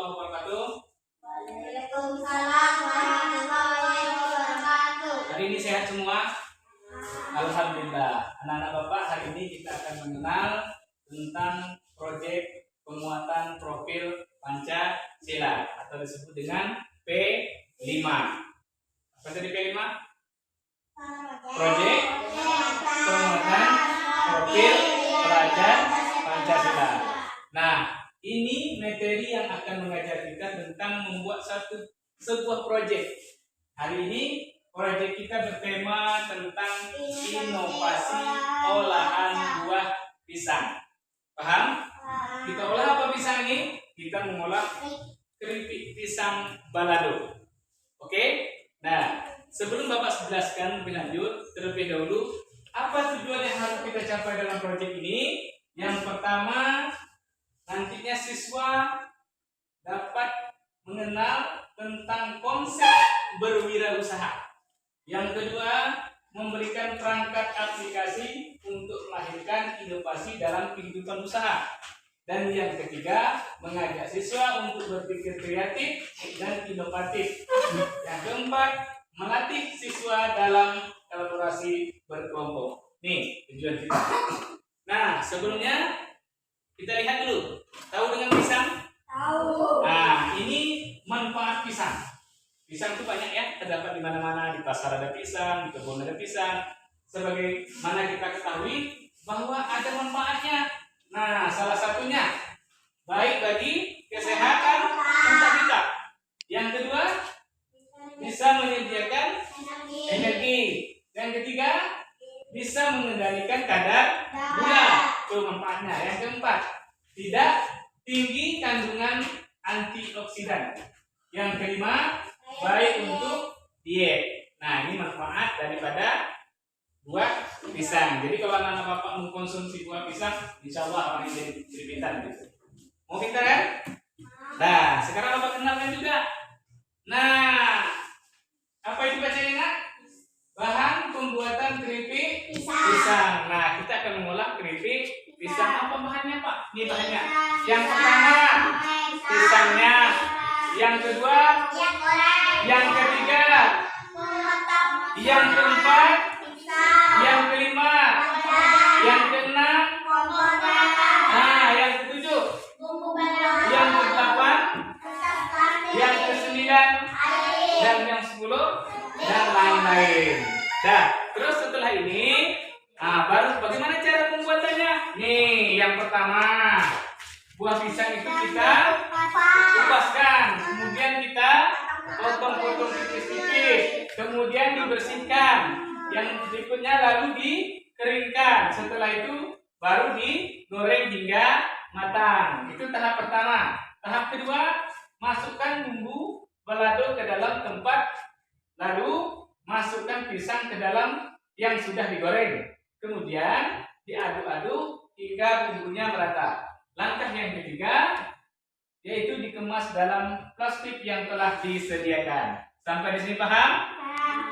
warahmatullahi wabarakatuh. Waalaikumsalam warahmatullahi wabarakatuh. Hari ini sehat semua? Alhamdulillah. Anak-anak Bapak, hari ini kita akan mengenal tentang proyek penguatan profil Pancasila atau disebut dengan P5. Apa tadi P5? Proyek penguatan profil pelajar Pancasila. Nah, ini materi yang akan mengajar kita tentang membuat sebuah proyek. Hari ini proyek kita bertema tentang inovasi olahan buah pisang. Paham? Kita olah apa pisang ini? Kita mengolah keripik pisang balado. Oke? Nah, sebelum Bapak jelaskan lebih lanjut, terlebih dahulu, apa tujuan yang harus kita capai dalam proyek ini? Yang pertama, nantinya siswa dapat mengenal tentang konsep berwirausaha. Yang kedua, memberikan perangkat aplikasi untuk melahirkan inovasi dalam kehidupan usaha. Dan yang ketiga, mengajak siswa untuk berpikir kreatif dan inovatif. Yang keempat, melatih siswa dalam kolaborasi berkelompok. Nih tujuan kita. Nah, sebelumnya kita lihat dulu. Tahu dengan pisang? Tahu. Nah, ini manfaat pisang. Pisang itu banyak ya, terdapat di mana-mana, di pasar ada pisang, di kebun ada pisang. Sebagaimana kita ketahui bahwa ada manfaatnya. Nah, salah satunya baik bagi kesehatan otak kita. Yang kedua, bisa menyediakan energi. Yang ketiga, bisa mengendalikan kadar gula. Itu manfaatnya. Yang keempat, tidak tinggi kandungan antioksidan. Yang kelima, baik untuk diet. Nah, ini manfaat daripada buah pisang. Jadi kalau anak-anak Bapak mengkonsumsi buah pisang, insya Allah orang ini jadi pintar gitu. Mau pintar kan? Nah, sekarang Bapak kenalkan juga. Nah, apa itu bacanya Nak? Bahan pembuatan keripik pisang. Nah, kita akan mengolah keripik pisang. Apa bahannya Pak? Ini bahannya. Yang pertama, pisangnya. Yang kedua, yang ketiga, yang keempat, yang kelima, yang keenam, nah yang ketujuh, yang kedelapan, yang kesembilan, dan yang 10, dan lain-lain. Dah, terus setelah ini, nah baru bagaimana cara pembuatannya? Nih, yang pertama, buah pisang itu kita kupaskan, kemudian kita potong-potong tipis-tipis, kemudian dibersihkan. Yang berikutnya lalu dikeringkan. Setelah itu baru digoreng hingga matang. Itu tahap pertama. Tahap kedua, masukkan bumbu balado ke dalam tempat, lalu masukkan pisang ke dalam yang sudah digoreng. Kemudian diaduk-aduk hingga bumbunya merata. Langkah yang ketiga, yaitu dikemas dalam plastik yang telah disediakan. Sampai di sini paham?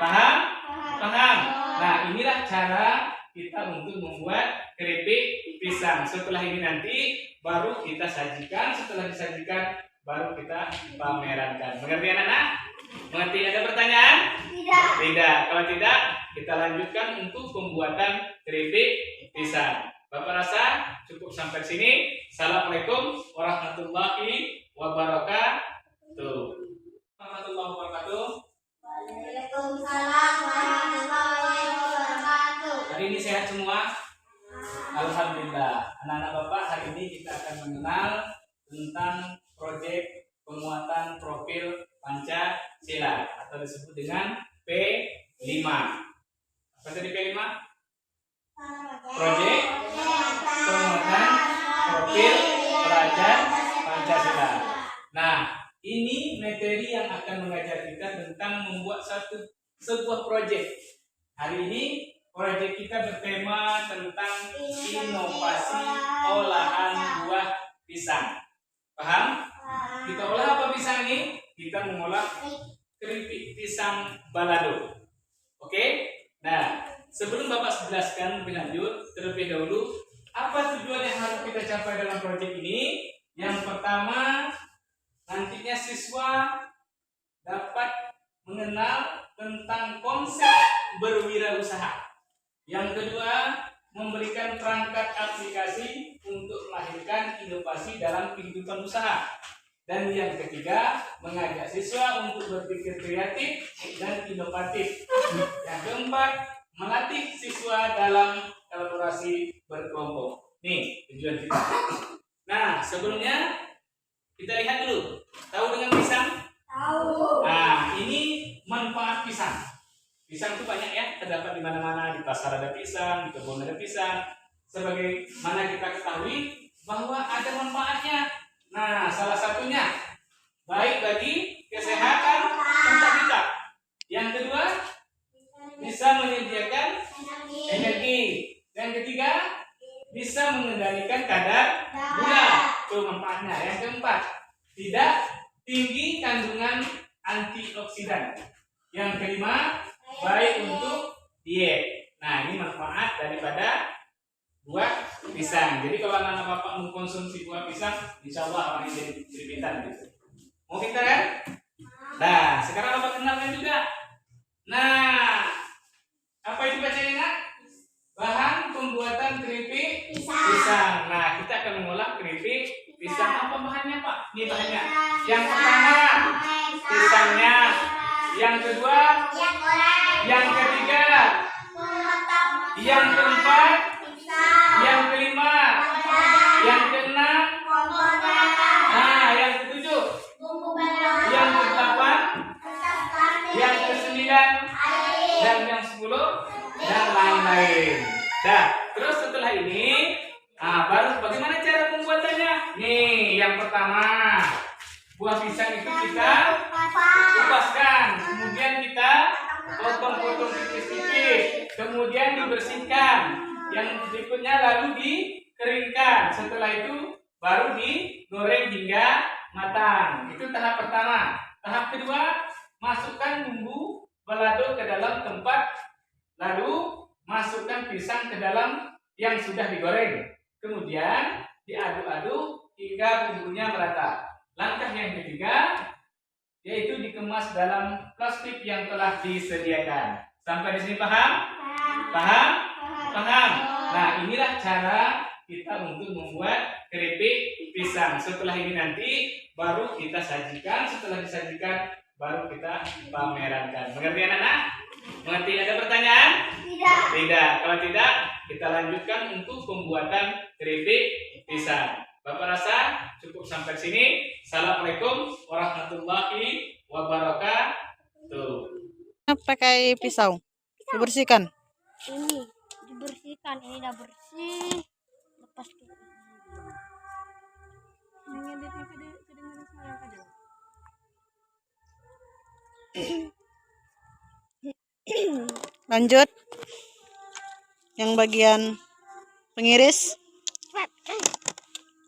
Paham? Paham? Nah, inilah cara kita untuk membuat keripik pisang. Setelah ini nanti baru kita sajikan. Setelah disajikan baru kita pamerankan. Mengerti anak-anak? Mengerti? Ada pertanyaan? Tidak. Tidak. Kalau tidak, kita lanjutkan untuk pembuatan keripik pisang. Bapak rasa cukup sampai sini. Assalamualaikum warahmatullahi wabarakatuh. Warahmatullahi wabarakatuh. Waalaikumsalam warahmatullahi wabarakatuh. Hari ini sehat semua? Alhamdulillah. Anak-anak Bapak, hari ini kita akan mengenal tentang proyek penguatan profil Pancasila atau disebut dengan P5. Apa tadi P5? Proyek penguatan profil pelajar Pancasila. Nah, ini materi yang akan mengajar kita tentang membuat sebuah proyek. Hari ini proyek kita bertema tentang inovasi olahan buah pisang. Paham? Kita olah apa pisang ini? Kita mengolah keripik pisang balado. Oke? Nah, sebelum Bapak jelaskan lebih lanjut, terlebih dahulu, apa tujuan yang harus kita capai dalam proyek ini? Yang pertama, nanti siswa dapat mengenal tentang konsep berwirausaha. Yang kedua, memberikan perangkat aplikasi untuk melahirkan inovasi dalam kehidupan usaha. Dan yang ketiga, mengajak siswa untuk berpikir kreatif dan inovatif. Yang keempat, melatih siswa dalam kolaborasi berkelompok. Nih tujuan kita. Nah, sebelumnya kita lihat dulu. Tahu dengan pisang? Tahu. Nah, ini manfaat pisang. Pisang itu banyak ya, terdapat di mana-mana, di pasar ada pisang, di kebun ada pisang. Sebagaimana kita ketahui bahwa ada manfaatnya. Nah, salah satunya baik bagi kesehatan otak kita. Yang kedua, bisa menyediakan energi. Yang ketiga, bisa mengendalikan kadar gula. Itu manfaatnya. Yang keempat, tidak tinggi kandungan antioksidan. Yang kelima, baik untuk diet. Nah, ini manfaat daripada buah pisang. Jadi kalau anak bapak mengkonsumsi buah pisang, insya Allah orang ini jadi pintar gitu. Mau pintar kan? Nah, sekarang bapak kenalkan juga. Nah, apa itu bacanya nak? Bahan pembuatan keripik pisang. Nah, kita akan mengolah keripik pisang. Apa bahannya pak? Ini bahannya. Yang pertama, pisangnya. Yang kedua, yang ketiga, yang keempat, yang kelima, yang keenam, nah yang ketujuh, yang kedelapan, yang kesembilan, dan yang 10, dan lain-lain. Nah, terus setelah ini, baru bagaimana cara pembuatannya? Nih, yang pertama, buah pisang itu kita kupaskan, kemudian kita potong-potong tipis-tipis, kemudian dibersihkan. Yang berikutnya lalu dikeringkan. Setelah itu baru digoreng hingga matang. Itu tahap pertama. Tahap kedua, masukkan bumbu balado ke dalam tempat, lalu masukkan pisang ke dalam yang sudah digoreng. Kemudian diaduk-aduk hingga bumbunya merata. Langkah yang ketiga, yaitu dikemas dalam plastik yang telah disediakan. Sampai di sini paham? Paham? Paham? Nah, inilah cara kita untuk membuat keripik pisang. Setelah ini nanti baru kita sajikan. Setelah disajikan baru kita pamerankan. Mengerti anak-anak? Mengerti? Ada pertanyaan? Tidak. Tidak. Kalau tidak, kita lanjutkan untuk pembuatan keripik pisang. Bapak rasa cukup sampai sini. Assalamualaikum warahmatullahi wabarakatuh. Pakai pisau dibersihkan. Ini dibersihkan, ini udah bersih. Lepas ke Lanjut yang bagian pengiris,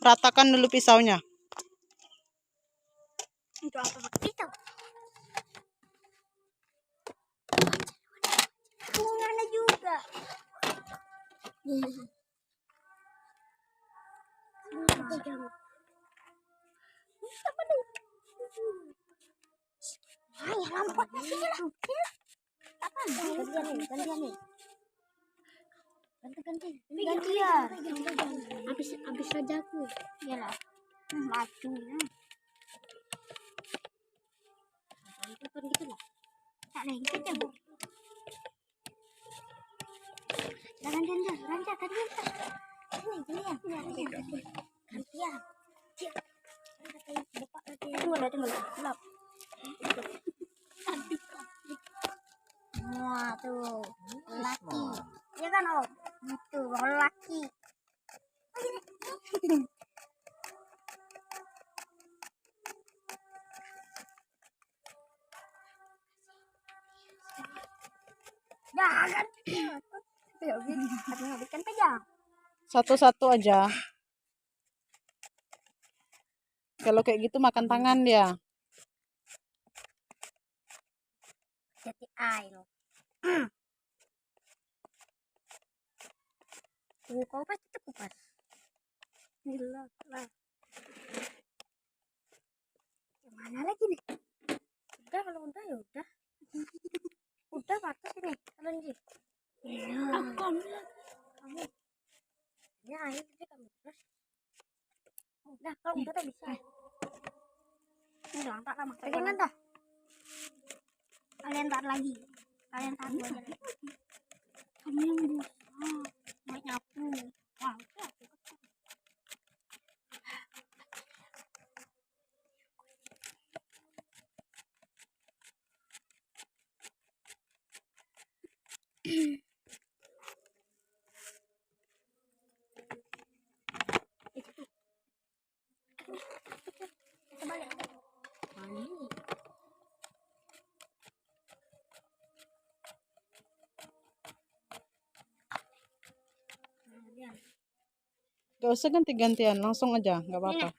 ratakan dulu pisaunya. itu apa pisau? Bunganya juga. Apa nih? Ay, rampotnya sini lah. Apa? Gantian nih. Gantian. Habis saja aku. Iyalah. Maju. Itu kan gitu lah. Tak ada yang gitu, Bu. Gantian. Sini ya. Gantian. Tunggu. Gelap. Wah, tuh. Laki. Ya kan, Om? Itu laki. Jangan. Habiskan pegang. Satu-satu aja. Kalau kayak gitu makan tangan dia. Jadi air. Kau pasti kupas. Gila lah. Mana lagi nih? Udah, kalau udah ya udah. Udah batas ini. Kalau ini. Kamu. Ya, ayo kita kamu terus. Udah, kalau udah tak bisa. Udah, tak lama. Jangan dah. Kalian tak lagi. Kalian tak aja lagi. Kamu yang dosa. Mau nyapu. Wah, udah. Kita balik. Gak usah ganti-gantian, langsung aja, nggak apa-apa.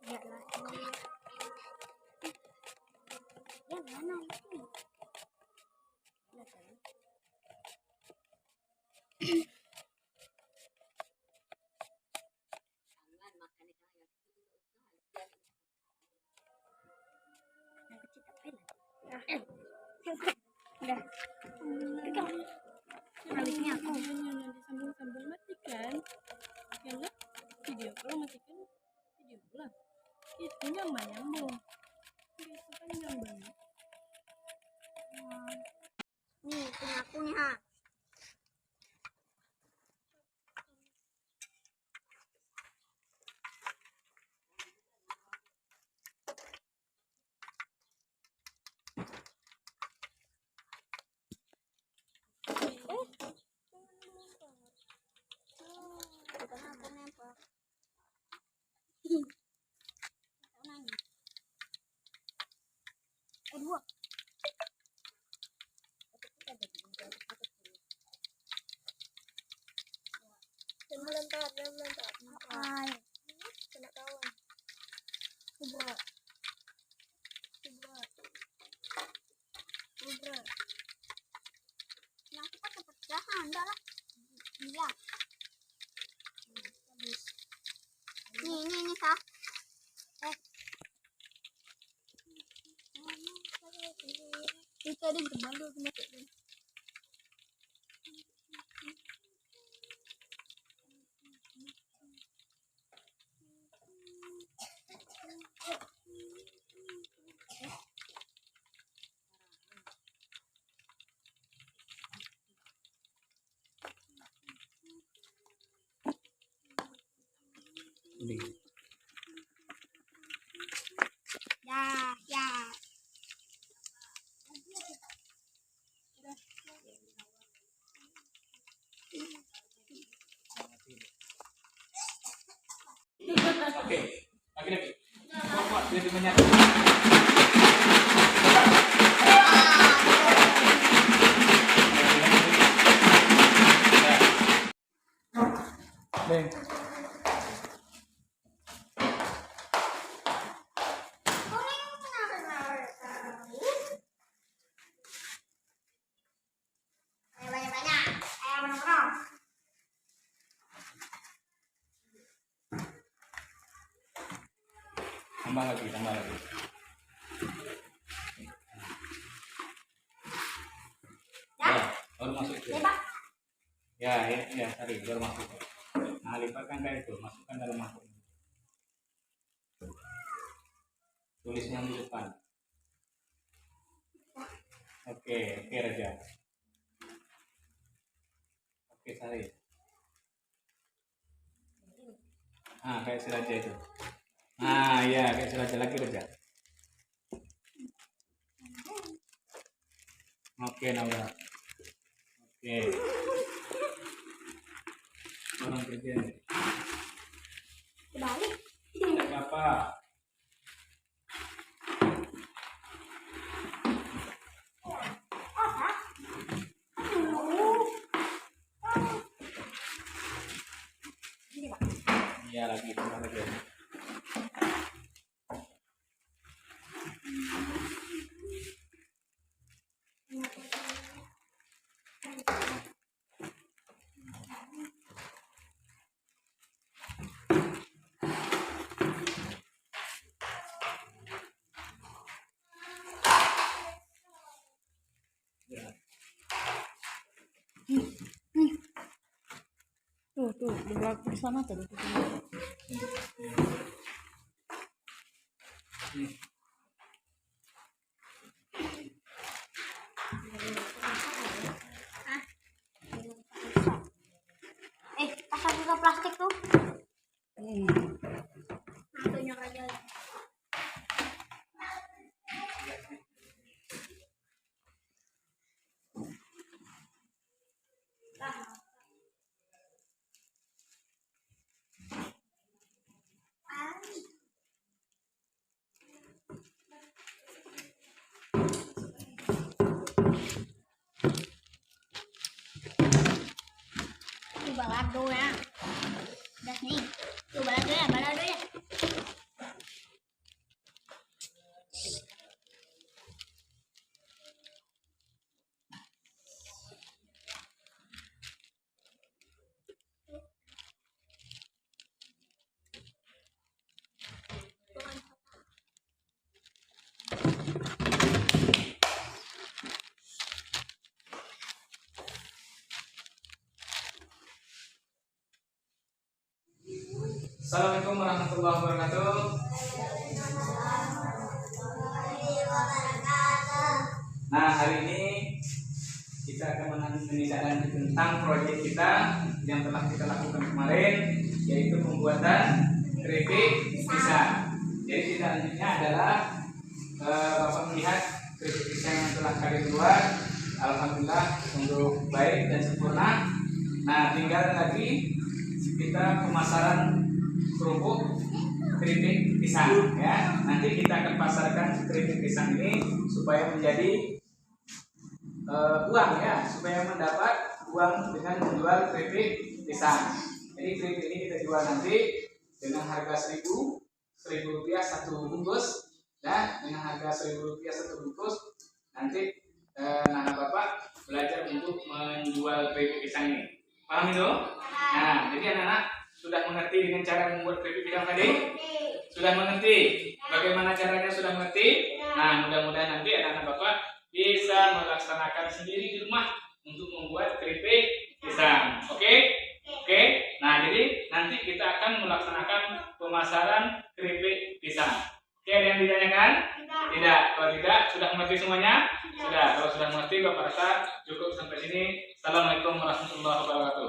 Ya lah. Ya mana itu? Udah. Pegang. Habisnya aku. Sambung-sambung matikan. Yang video kalau matikan video lah. Itu nyambung. Itu kan nyambung. Nih, punya aku nih, ha. Bukan aku nempel. Dua. Jangan melontar. Hai. Kena kawan. Coba. Yang kita pecah, enggak lah. Iya. Nih, Kak. Itu ada berbaloi kemarin. Ya. Oke, lagi. Kuat, jadi menyatu. Beng. Tambah lagi. Ya, baru masuk itu. Ya, tadi baru masuk. Nah, lipatkan kayak itu, masukkan dalam mangkuk. Tulisnya di depan. Oke, Raja. Oke, Sari. Kayak si Raja itu. Ya, kayak si Raja lagi, Raja. Oke, Naura. Oke. Orang kerja nih. Balik. Siapa? Iya lagi, tambah lagi. Di belakang sana tadi. Pasang juga plastik tuh. Banyak aja. Balado ya. Das nih. Tuh balado ya, balado ya. Assalamualaikum warahmatullahi wabarakatuh. Nah, hari ini kita akan menindaklanjuti tentang proyek kita yang telah kita lakukan kemarin, yaitu pembuatan keripik pisang. Jadi tindak lanjutnya adalah Bapak melihat keripik pisang yang telah kalian buat, alhamdulillah untuk baik dan sempurna. Nah, tinggal lagi kita pemasaran kerupuk keripik pisang ya. Nanti kita akan pasarkan keripik pisang ini supaya menjadi uang ya, supaya mendapat uang dengan menjual keripik pisang. Jadi keripik ini kita jual nanti dengan harga 1.000 rupiah satu bungkus ya, dengan harga 1.000 rupiah satu bungkus. Nanti anak bapak belajar untuk menjual keripik pisang ini. Paham itu? Nah, jadi anak-anak sudah mengerti dengan cara membuat keripik pisang tadi? Sudah mengerti bagaimana caranya? Sudah mengerti? Nah, mudah-mudahan nanti anak-anak bapak bisa melaksanakan sendiri di rumah untuk membuat keripik pisang. Oke? Oke? Nah, jadi nanti kita akan melaksanakan pemasaran keripik pisang. Oke, ada yang ditanyakan? Tidak. Kalau tidak, sudah mengerti semuanya? Sudah. Kalau sudah mengerti, Bapak rasa cukup sampai sini. Assalamualaikum warahmatullahi wabarakatuh.